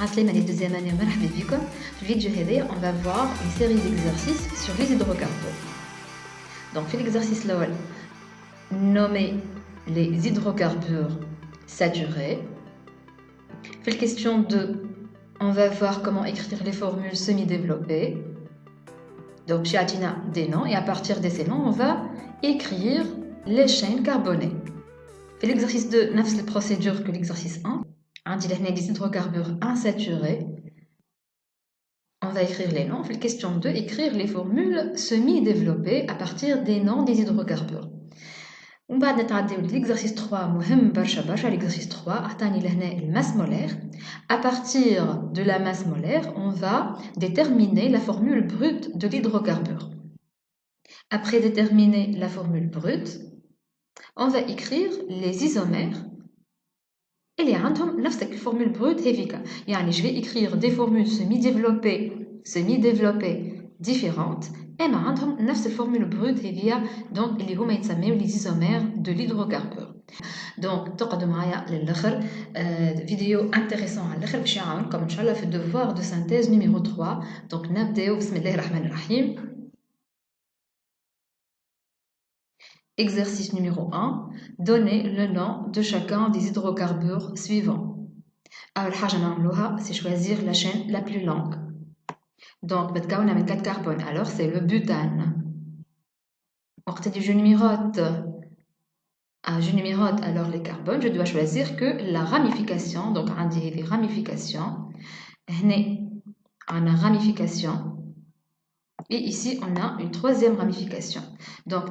Assalamu deuxième année, مرحبا بكم. في الفيديو هذا on va voir une série d'exercices sur les hydrocarbures. Donc في l'exercice الأول nommer les hydrocarbures saturés. في la question 2 on va voir comment écrire les formules semi-développées. Donc j'ai des noms et à partir de ces noms on va écrire les chaînes carbonées. في l'exercice 2 نفس البروسيدure que l'exercice 1. عندي لهنا des hydrocarbures insaturés. On va écrire les noms. La question 2, écrire les formules semi-développées à partir des noms des hydrocarbures. On va l'exercice 3, l'exercice 3, la masse molaire. À partir de la masse molaire, on va déterminer la formule brute de l'hydrocarbure. Après déterminer la formule brute, on va écrire les isomères. Et les عندهم نفس الفورمule brute هذيك. يعني je vais écrire des formules semi-développées différentes et ما عندهم نفس الفورمule brute هذيا donc اللي هما يتسموا les isomères de l'hydrocarbure. Donc تقعدوا معايا للاخر فيديو intéressant على الاخر باش يعاونكم ان شاء الله في الدوفوار de synthèse numéro 3. Donc نبداو بسم الله الرحمن الرحيم. Exercice numéro 1. Donnez le nom de chacun des hydrocarbures suivants. Alors, c'est choisir la chaîne la plus longue. Donc, on a 4 carbones. Alors, c'est le butane. Je numérote. Je numérote alors les carbones. Je dois choisir que la ramification. Donc, on dit les ramifications. On a ramification. Et ici, on a une troisième ramification. Donc,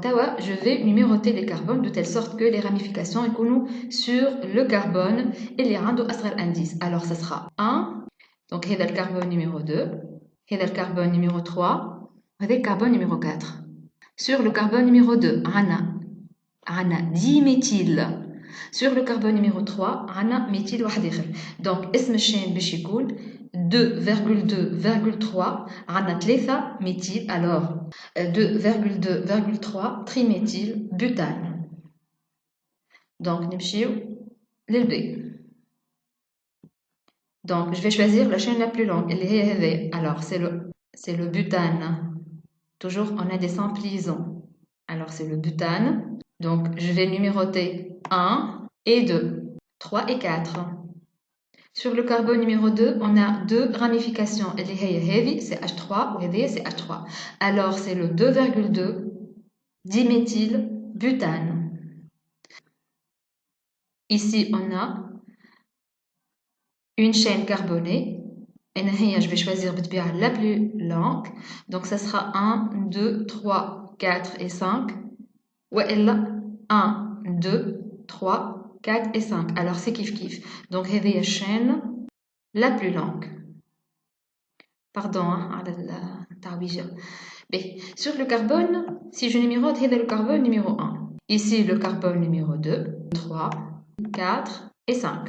je vais numéroter les carbones de telle sorte que les ramifications sont sur le carbone et les rendent au indice. Alors, ça sera 1. Donc, c'est le carbone numéro 2. C'est le carbone numéro 3. C'est le carbone numéro 4. Sur le carbone numéro 2, on a 10 méthyl. Sur le carbone numéro 3, on a méthyl واحد آخر. Donc, اسم الشين باش يكون 2,2,3 عندنا 3 méthyl alors 2,2,3 triméthyl butane. Donc نمشيو للبي. Donc je vais choisir la chaîne la plus longue اللي هي هذه. Alors c'est le butane. Toujours on a des simples liaisons. Alors c'est le butane. Donc je vais numéroter 1 et 2, 3 et 4. Sur le carbone numéro 2, on a 2 ramifications. Heavy, c'est H3 ou heavy, c'est H3. Alors, c'est le 2,2 diméthyl butane. Ici, on a une chaîne carbonée. Et je vais choisir la plus longue. Donc, ça sera 1, 2, 3, 4 et 5. Ou elle 1, 2, 3, 4 et 5. Alors, c'est kiff. Donc, c'est la chaîne la plus longue. Pardon, sur le carbone, si je numérote, c'est le carbone numéro 1. Ici, le carbone numéro 2, 3, 4 et 5.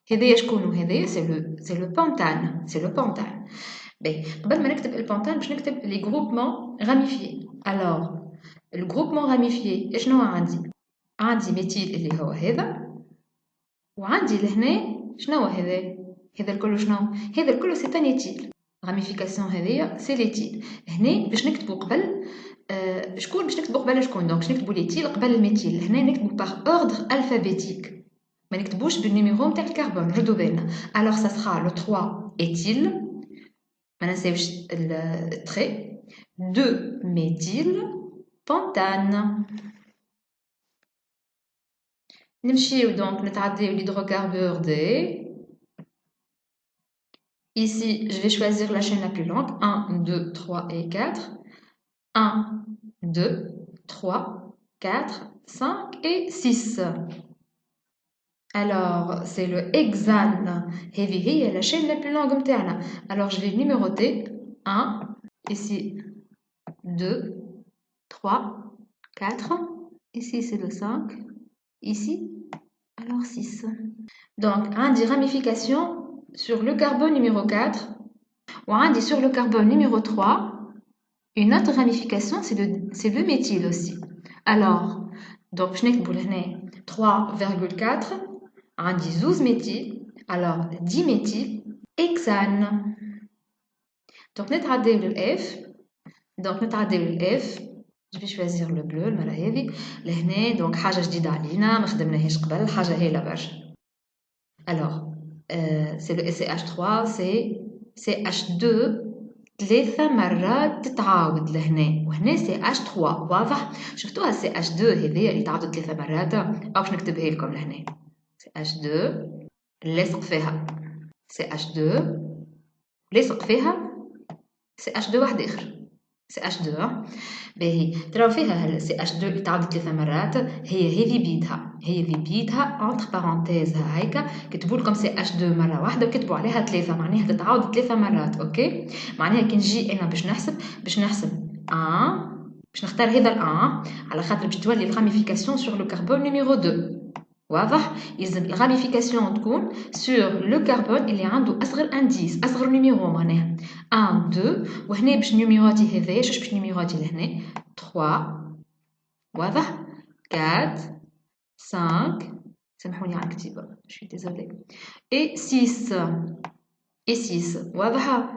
C'est le pentane. C'est le pentane. قبل ما نكتب البنتان باش نكتب les groupements ramifiés. Alors, le groupement ramifié, شنو عندي ميثيل اللي هو هذا وعندي لهنا شنو هذا الكل شنو هذا الكل سي ان ايتيل راميفيكاسيون هذيا سي ليتيل. هنا باش نكتبوا قبل شكون باش نكتبوا قبل شكون دونك باش نكتبوا ليتيل قبل الميثيل. هنا نكتبوا باغ اوردر الفابيتيك ما نكتبوش بالنيميرو نتاع الكربون. ردوا بالنا. alors ça sera le 3 éthyl ما ننساوش التري 2 méthyl pentane. نمشيو donc نتعداو l'hydrocarbure D. Ici, je vais choisir la chaîne la plus longue. 1, 2, 3 et 4. 1, 2, 3, 4, 5 et 6. Alors, c'est le hexane. C'est la chaîne la plus longue. Alors, je vais numéroter. 1, ici, 2, 3, 4. Ici, c'est le 5. Ici, alors 6. Donc, un des ramifications sur le carbone numéro 4 ou un dit sur le carbone numéro 3 une autre ramification c'est le méthyle aussi. Alors donc je n'ai 3,4 un dit 12 méthyle Alors, diméthylhexane. Donc, نتعداو للF. Donc, نتعداو للF. Je vais choisir le bleu, المرة هذه. لهنا donc حاجة جديدة علينا ما خدمناهاش قبل حاجة هايلة برشا. Alors, c'est le SCH3, c'est CH2 ثلاثة مرات تتعاود لهنا وهنا CH3 واضح؟ شفتوها CH2 هذيا اللي تعاود ثلاثة مرات أو باش نكتبها لكم لهنا CH2 لاصق فيها CH2 لاصق فيها CH2 واحد آخر CH2 باهي تراو فيها CH2 اللي تعاود ثلاثة مرات هي بيدها entre parenthèses هيك كتبوا لكم CH2 مرة واحدة وكتبوا عليها ثلاثة معناها تتعاود ثلاثة مرات أوكي معناها كي نجي أنا باش نحسب 1 باش نختار هذا ال1 على خاطر باش تولي الغاميفيكاسيون sur le carbone numéro 2 واضح يلزم الغاميفيكاسيون تكون sur le carbone اللي عنده أصغر انديس أصغر نيميرو معناها 1 2 وهنا باش نيميراتي هذايا شوش باش نيميراتي لهنا 3 واضح 4 5 سامحوني على الكتيبة je suis désolée et 6 واضحة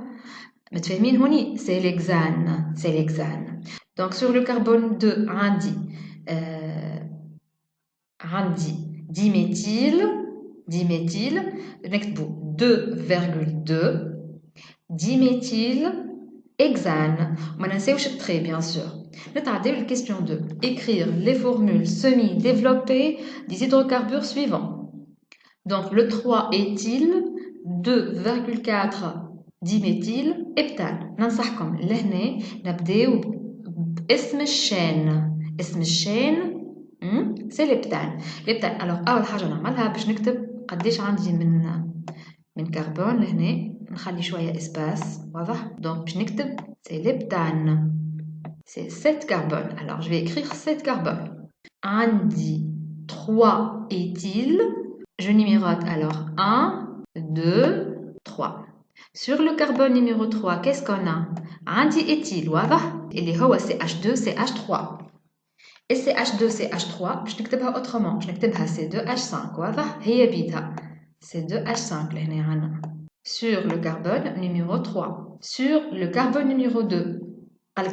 متفاهمين هوني c'est l'hexane donc sur le carbone 2 عندي diméthyl نكتبو 2,2 diméthyl hexane ما ننساوش التري bien sûr نتعداو la question 2 écrire les formules semi-développées des hydrocarbures suivants donc le 3 éthyl 2,4 diméthyl heptane ننصحكم لهنا نبداو باسم الشين سي ليبتان الوغ اول حاجه نعملها باش نكتب قداش عندي من كربون لهنا نخلي شويه اسباس واضح دونك باش نكتب سي ليبتان سي 7 كربون alors je vais écrire 7 carbone عندي 3 éthyl je numérote alors 1 2 3 sur le carbone numéro 3 qu'est-ce qu'on a عندي éthyl واضح اللي هو CH2 CH3 et CH2 CH3 باش نكتبها autrement باش نكتبها C2H5 واضح هي بيتها C2H5 لهنا عنا sur le carbone numéro 3 sur le carbone numéro 2 قالك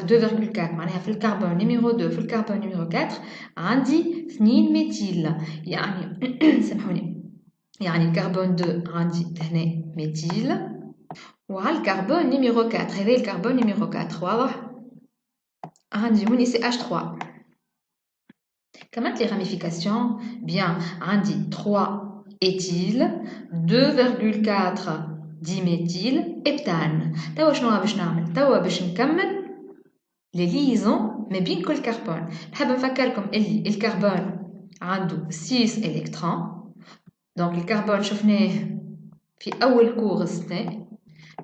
2,4 معناها في الكربون نيميرو 2 في الكربون نيميرو 4 عندي 2 ميثيل يعني سامحوني يعني الكربون 2 عندي هنا ميثيل وعلى الكربون نيميرو 4 هذا الكربون نيميرو 4 واضح عندي هوني CH3 كملت لي راميفيكاسيون بيان عندي 3 éthyl 2,4 diméthyl heptane توا شنو باش نعمل توا باش نكمل لي ليزون ما بين كل كربون نحب نفكركم اللي الكربون عنده 6 الكترون دونك الكربون شفناه في اول كور السنه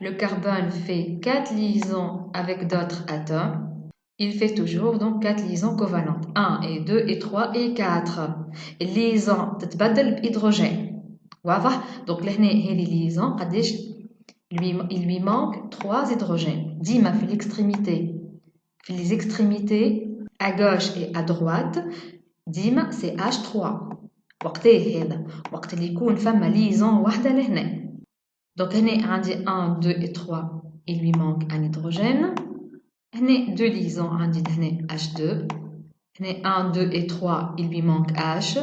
le carbone fait 4 liaisons avec d'autres atomes. Il fait toujours donc 4 liaisons covalentes. 1 et 2 et 3 et 4. Liaison تتبدل بhydrogène. واضح؟ donc لهنا هذه liaison قداش il lui manque 3 hydrogènes. ديما في l'extrémité. في les extrémités à gauche et à droite ديما c'est H3. وقتاه هذا؟ وقت اللي يكون فما liaison واحدة لهنا. Donc, عندي 1, 2 et 3, il lui manque un hydrogène. هنا 2 liaisons, عندي هنا H2. هنا 1, 2 et 3, il lui manque H.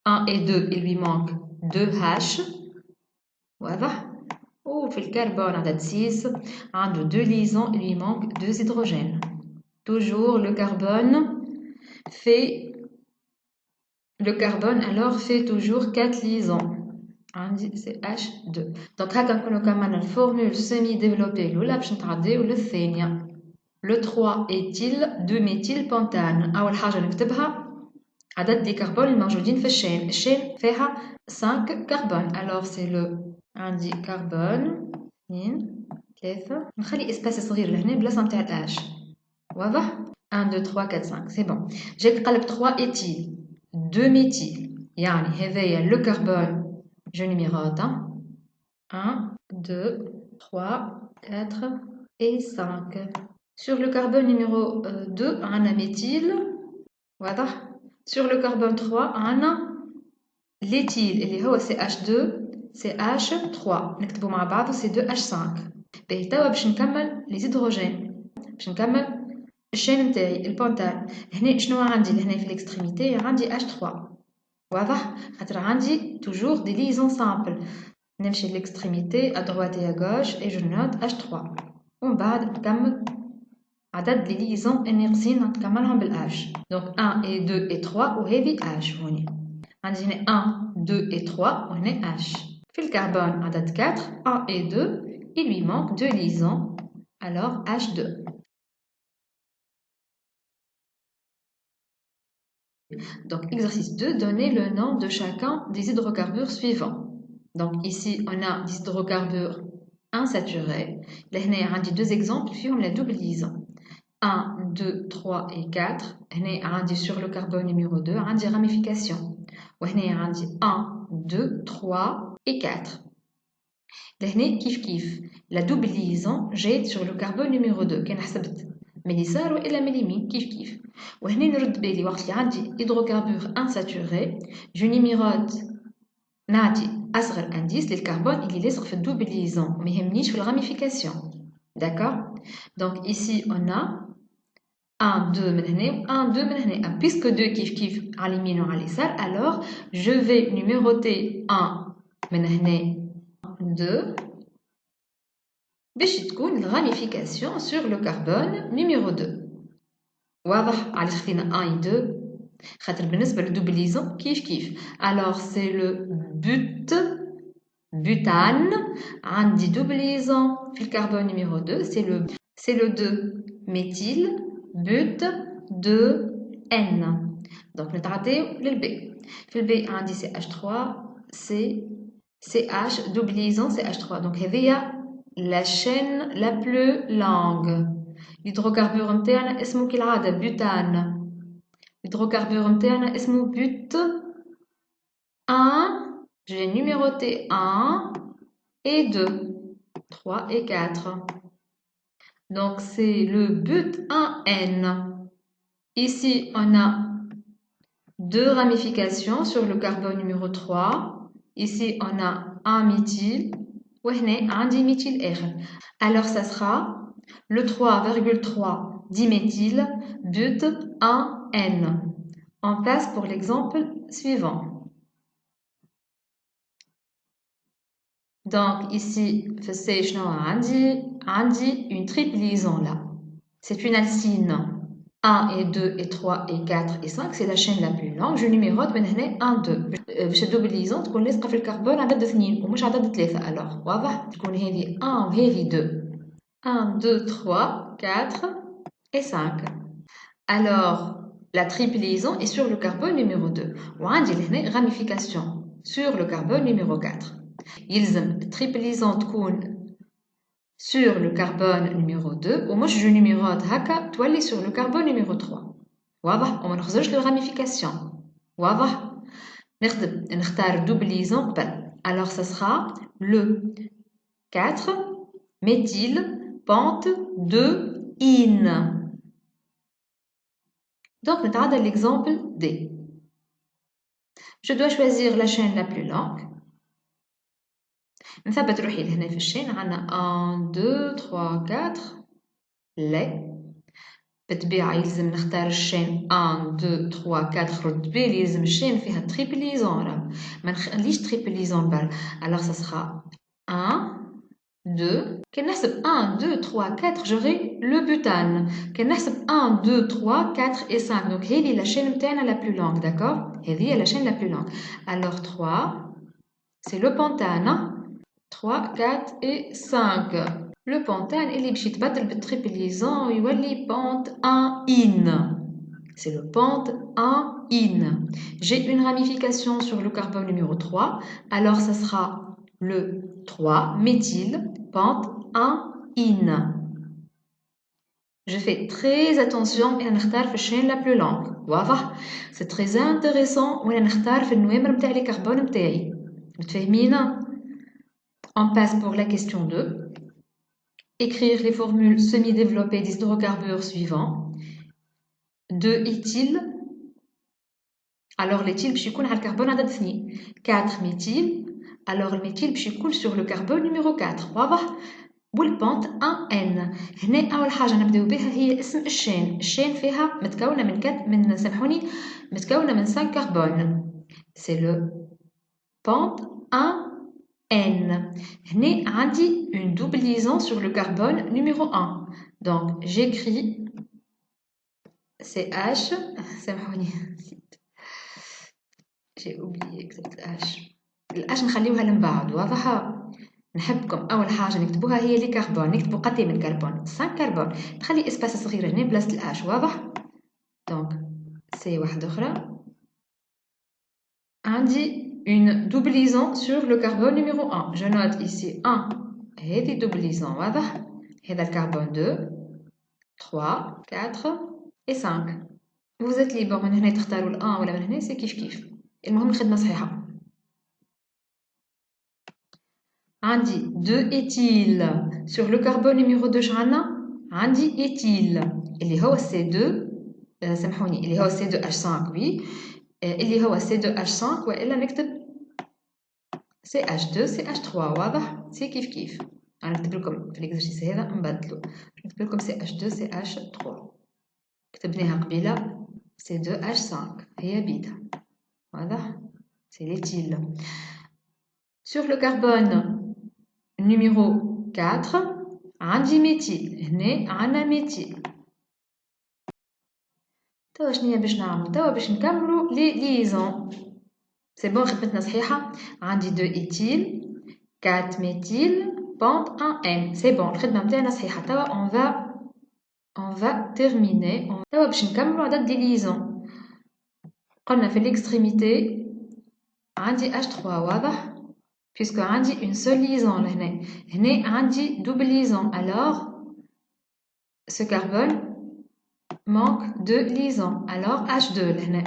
1 et 2, il lui manque 2H. واضح؟ وفي الكربون عدد 6, عنده 2 liaisons, il lui manque 2 hydrogènes. Toujours le carbone alors fait toujours 4 liaisons. عندي سي H2 دونك هكا نكونو كملنا الفورمول سيمي ديفلوبي الاولى باش نتعداو للثانيه لو 3 ايتيل 2 ميثيل بنتان اول حاجه نكتبها عدد لي كربون الموجودين في الشين فيها 5 كربون الوغ سي لو عندي كربون 2 3 نخلي اسباس صغير لهنا بلاصه نتاع الاش واضح 1 2 3 4 5 سي بون جيت قلب 3 ايتيل 2 ميثيل يعني هذايا لو كربون je numérote 1, 2, 3, 4 et 5. Sur le carbone numéro 2, on a un méthyle. Voilà. Sur le carbone 3, on a l'éthyle اللي هو CH2 CH3 نكتبوا مع بعض C2H5. باهي توا باش نكمل لي زيدروجين، باش نكمل الشين نتاعي البونتان. هنا شنو عندي لهنا في الاكستريميتي؟ عندي H3 واضح، خاطر عندي توجور دي ليزون سامبل. نمشي للاكستريميتي à droite et à gauche et je note H3 ومن بعد نكمل عدد لي ليزون الناقصين نكملهم بالH. دونك 1 et 2 et 3 وهذه H هوني. عندي هنا 1 2 et 3 وهنا H. في الكربون عدد 4 1 et 2 il lui manque 2 liaisons alors H2. Donc exercice 2, donnez le nom de chacun des hydrocarbures suivants. Donc ici on a des hydrocarbures insaturés. Là on a deux exemples qui ont la double liaison. 1, 2, 3 et 4. On a sur le carbone numéro 2, on a des ramifications. On a 1, 2, 3 et 4. Là la double liaison جاية sur le carbone numéro 2 كان حسبت من اليسار وإلا من اليمين كيف. وهنا نرد بالي وقت اللي عندي hydrocarbure insaturé je numérote نعطي أصغر indice للكربون اللي لاصق في الدوبل liaison ما يهمنيش في الراميفيكاسيون. D'accord. Donc ici on a 1, 2 من هنا 1, 2 من هنا. Puisque 2 كيف على اليمين وعلى اليسار alors je vais numéroter 1 من هنا 2 باش تكون الراميفيكاسيون sur le carbone numéro 2. واضح علاش خدينا 1 et 2 خاطر بالنسبه للدوبل ليزون كيف. alors c'est le butane عندي double liaison في الكربون numéro 2 c'est le 2 méthyle but 2 N. donc نتعداو للبي. في البي عندي CH3 CH double liaison CH3. donc هذه la chaîne la plus longue. l'hydrocarbure نتاعنا اسمه كالعادة بوتان. l'hydrocarbure نتاعنا اسمه but 1. j'ai numéroté 1 et 2 3 et 4. donc c'est le but 1N. ici on a deux ramifications sur le carbone numéro 3. ici on a un méthyle وهنا عندي méthyle R. alors ça sera le 3,3 diméthyle but 1N. on passe pour l'exemple suivant. donc ici c'est شنو عندي une triple liaison là. c'est une alcyne 1 et 2 et 3 et 4 et 5 c'est la chaîne la plus longue. je numérote من هنا 1 2 باش الدوبل ليزون تكون لاصقه في الكربون عدد 2 ومش عدد 3. alors واضح تكون هذه 1 وهذه 2 1 2 3 4 et 5. alors la triple liaison est sur le carbone numéro 2 وعندي لهنا ramification sur le carbone numéro 4. يلزم triple liaison تكون sur le carbone numéro 2 ومش جو numérote هكا تولي sur le carbone numéro 3. واضح وما نخرجش le ramification. واضح نختار double liaison قبل. alors ça sera le 4 méthyle pente 2 in. donc نتعدى l'exemple D. je dois choisir la chaîne la plus longue. نثبت روحي لهنا في الشين عندنا 1 2 3 4 لا بالطبيعة يلزم نختار الشين 1 2 3 4 رد بالي يلزم الشين فيها تريبل ليزون راه ما نخليش تريبل ليزون بال. alors ça sera 1 2 كي نحسب 1 2 3 4 j'aurai le butane. كي نحسب 1 2 3 4 et 5 donc هذه la chaîne نتاعنا la plus longue. d'accord هذه la chaîne la plus longue. alors 3 c'est le pentane 3 4 et 5. le pentane اللي باش يتبدل بالتريبل ليزون يولي pente 1 in. c'est le pente 1 in. j'ai une ramification sur le carbone numéro 3 alors ça sera le 3 méthyle pente 1 in. je fais très attention à نختار في الشين la plus longue. واضح c'est très intéressant وانا نختار في النوامر نتاع لي كربون نتاعي. متفاهمين؟ on passe pour la question 2. écrire les formules semi-développées des hydrocarbures suivants. 2 éthyle alors l'éthyle باش يكون على الكربون عدد 2 4 méthyle alors الميثيل باش يكون sur le carbone numéro 4 واضح والبونت 1N. هنا أول حاجة نبداو بها هي اسم الشين فيها متكونة من سامحوني متكونة من 5 كربون c'est le pente 1N. هنا عندي une double liaison sur le carbone numéro 1 donc j'écris CH سامحوني j'ai oublié exact H الH نخليوها من بعد واضحة نحبكم أول حاجة نكتبوها هي لي كربون نكتبو قدام الكربون 5 كربون تخلي اسباس صغيرة هنا بلاصة الآش واضح دونك سي واحدة أخرى عندي une double liaison sur le carbone numéro 1 je note ici 1 هذه double liaison واضح هذا الكربون 2 3 4 et 5 vous êtes libre من هنا تختاروا ال 1 ولا من هنا سي كيف المهم الخدمة صحيحة عندي 2 éthyle sur le carbone numéro 2 شعلنا عندي éthyle اللي هو C2 سامحوني اللي هو C2H5 وي اللي هو C2H5 وإلا نكتب CH2 CH3 واضح سي كيف أنا نكتب لكم في الإكزرسيس هذا نبدلو نكتب لكم CH2 CH3 كتبناها قبيلة C2H5 هي بيتا واضح c'est l'éthyle sur le carbone numéro 4 عندي ميثيل هنا عندنا ميثيل توا شنيا باش نعملو توا باش نكملو لي ليزون سي بون خدمتنا صحيحه عندي 2 ايثيل 4 ميثيل بونت 1N سي بون الخدمه نتاعنا صحيحه توا on va terminer توا باش نكملو عدد لي ليزون قلنا في الاكستريميتي عندي H3 واضح puisque عندي une seule liaison هنا عندي double liaison alors ce carbone manque de liaison alors H2 هنا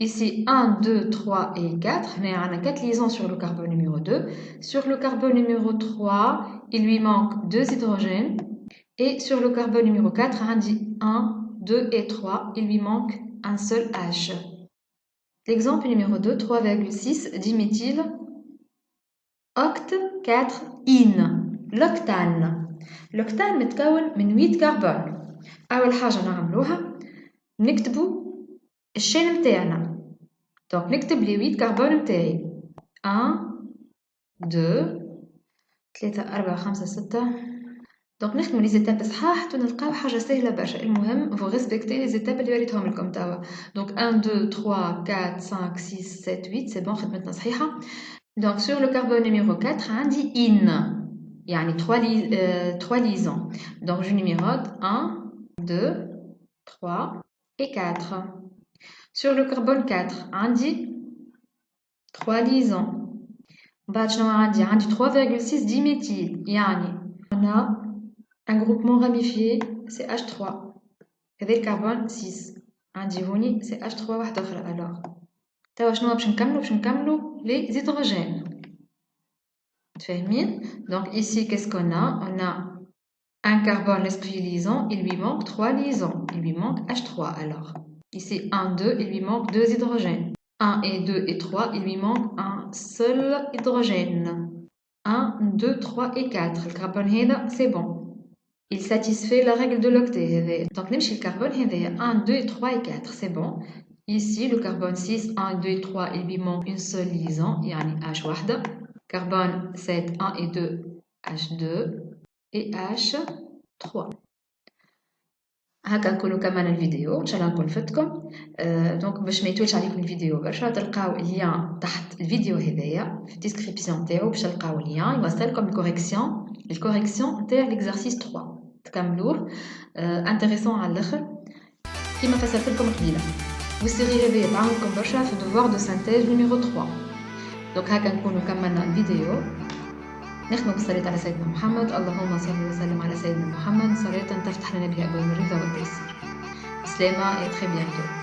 ici 1 2 3 et 4 هنا عندنا 4 liaisons sur le carbone numéro 2 sur le carbone numéro 3 il lui manque 2 hydrogènes et sur le carbone numéro 4 عندي 1 2 et 3 il lui manque un seul H l'exemple numéro 2 3,6 diméthyl oct 4 in l'octane متكون من 8 كربون أول حاجة نعملوها نكتبو الشين متاعنا دونك نكتب لي 8 كربون متاعي 1 2 3 4 5 6 دونك نخدمو لي زيتاب صحاح حتى نلقاو حاجة سهلة برشا المهم فو ريسبكتي لي زيتاب اللي وريتهم لكم توا دونك 1 2 3 4 5 6 7 8 سي بون خدمتنا صحيحة Donc sur le carbone numéro 4, on dit in. Il y a 3 liaisons. Donc je numérote 1, 2, 3 et 4. Sur le carbone 4, on dit 3 liaisons. On dit 3,6 diméthyl. On a un groupement ramifié, c'est H3. Et le carbone 6. On dit c'est H3 alors. توا شنو باش نكملو les hydrogènes تفاهمين donc ici qu'est-ce qu'on a un carbone l'esprit liaison il lui manque 3 liaisons il lui manque H3 alors ici 1 2 il lui manque 2 hydrogènes 1 et 2 et 3 il lui manque un seul hydrogène 1 2 3 et 4 le carbone هذا c'est bon il satisfait la règle de l'octet donc نمشي الكربون هذايا 1 2 et 3 et 4 c'est bon Ici, le carbone 6, 1, 2 et 3, il lui manque une seule liaison, يعني H واحدة. Carbone 7, 1 et 2, H2 et H3. هكا نكونوا كمان الفيديو ان شاء الله نكون فدتكم دونك باش ما يطولش عليكم الفيديو برشا تلقاو اللين تحت الفيديو هذايا في الديسكريبسيون تاعو باش تلقاو اللين يوصلكم الكوريكسيون تاع ليكزارسيس 3 تكملوه انتريسون على الاخر كيما فسرت لكم قبيله والسيري هذه تعاونكم برشا في دوفوار دو سانتيز نيميرو 3 دونك هكا نكونوا كملنا الفيديو نختم بالصلاة على سيدنا محمد اللهم صل وسلم على سيدنا محمد صلاة تفتح لنا بها أبواب الرضا والتيسير. سلامة et très bientôt.